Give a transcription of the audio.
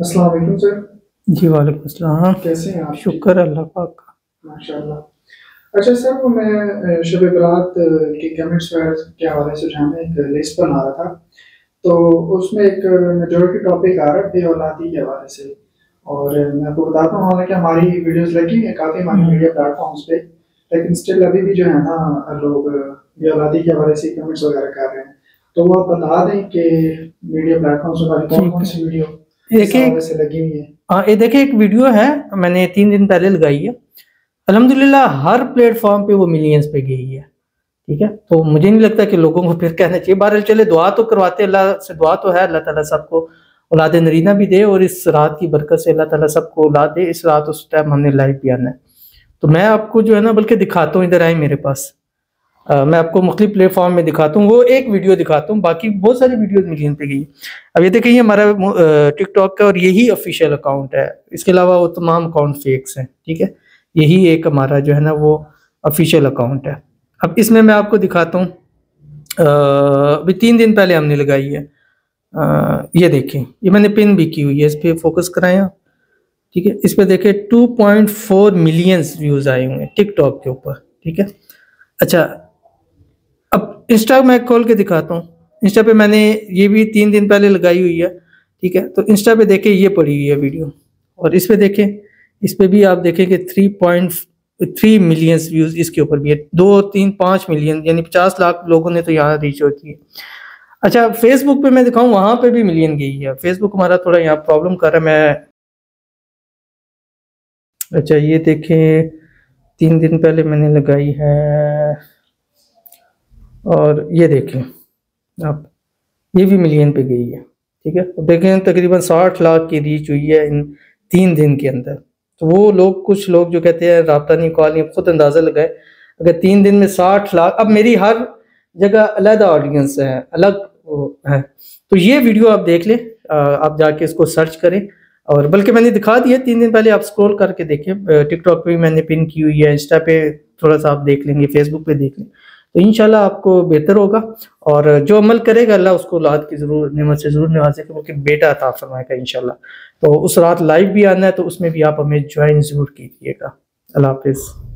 अस्सलाम वालेकुम सर। जी वालेकुम अस्सलाम। कैसे हैं आप? शुक्र अल्लाह पाक का। माशाल्लाह। अच्छा सर, वो मैं शब बरात के कमेंट्स वगैरह के हवाले से जो है ना एक लिस्ट बना रहा था, तो उसमें एक मेजॉरिटी टॉपिक आ रहा है बे औलादी के हवाले से। और मैं आपको बताता हूँ, हालांकि हमारी वीडियोस लगी हैं काफ़ी हमारी मीडिया प्लेटफॉर्म्स पे, लेकिन स्टिल अभी भी जो है ना लोग बे औलादी के हवाले से कमेंट्स वगैरह कर रहे हैं। तो वो आप बता दें कि मीडिया प्लेटफॉर्म्स पर हमारी कौन ठीक कौन है। सी वीडियो इस देखिए हवाले से लगी हुई है। हाँ, ये देखिए एक वीडियो है, मैंने 3 दिन पहले लगाई है। अल्हम्दुलिल्लाह हर प्लेटफॉर्म पे वो मिलियंस पे गई है। ठीक है, तो मुझे नहीं लगता कि लोगों को फिर कहना चाहिए। बहरहाल चले, दुआ तो करवाते, अल्लाह से दुआ तो है, अल्लाह ताला सबको औलाद नरीना भी दे और इस रात की बरकत से अल्लाह ताला सबको औलाद दे। इस रात उस टाइम हमने लाइव भी आना है, तो मैं आपको जो है ना बल्कि दिखाता हूँ, इधर आए मेरे पास। मैं आपको मुख्तलिफ प्लेटफॉर्म में दिखाता हूँ, वो एक वीडियो दिखाता हूँ, बाकी बहुत सारी वीडियोस मिलियन पे गई। अब ये देखिए, ये हमारा टिकटॉक का और यही ऑफिशियल अकाउंट है। इसके अलावा वो तमाम अकाउंट फेक्स हैं। ठीक है, यही एक हमारा जो है ना वो ऑफिशियल अकाउंट है। अब इसमें मैं आपको दिखाता हूँ, अभी 3 दिन पहले हमने लगाई है। ये देखें, ये मैंने पिन भी की हुई है, इस पर फोकस कराएं आप। ठीक है, इस पे देखें 2.4 मिलियंस व्यूज आए हुए हैं टिकटॉक के ऊपर। ठीक है, अच्छा अब इंस्टा मैं खोल के दिखाता हूँ। इंस्टा पे मैंने ये भी 3 दिन पहले लगाई हुई है। ठीक है, तो इंस्टा पे देखें, ये पड़ी हुई है वीडियो, और इस पे देखें, इस पे भी आप देखें कि 3.3 मिलियंस व्यूज इसके ऊपर भी है। 2 3 5 मिलियन यानी 50 लाख लोगों ने तो यहाँ रीच होती है। अच्छा, फेसबुक पे मैं दिखाऊं, वहां पे भी मिलियन गई है। फेसबुक हमारा थोड़ा यहाँ प्रॉब्लम कर रहा है। मैं अच्छा ये देखें, 3 दिन पहले मैंने लगाई है, और ये देखें आप, ये भी मिलियन पे गई है। ठीक है, अब देखें तकरीबन 60 लाख की रीच हुई है इन 3 दिन के अंदर। तो वो लोग, कुछ लोग जो कहते हैं राब्ता नहीं, कॉल नहीं, खुद अंदाजा लगाए, अगर 3 दिन में 60 लाख। अब मेरी हर जगह अलग ऑडियंस है, अलग वो है। तो ये वीडियो आप देख लें, आप जाके इसको सर्च करें, और बल्कि मैंने दिखा दिया 3 दिन पहले, आप स्क्रॉल करके देखें। टिकटॉक पे भी मैंने पिन की हुई है, इंस्टा पे थोड़ा सा आप देख लेंगे, फेसबुक पे देख लें, तो इंशाल्लाह आपको बेहतर होगा। और जो अमल करेगा अल्लाह उसको औलाद की जरूर नेमत से जरूर नवाजेगा, क्योंकि बेटा अता फरमाएगा इंशाल्लाह। तो उस रात लाइव भी आना है, तो उसमें भी आप हमें ज्वाइन जरूर कीजिएगा। अल्लाह हाफिज़।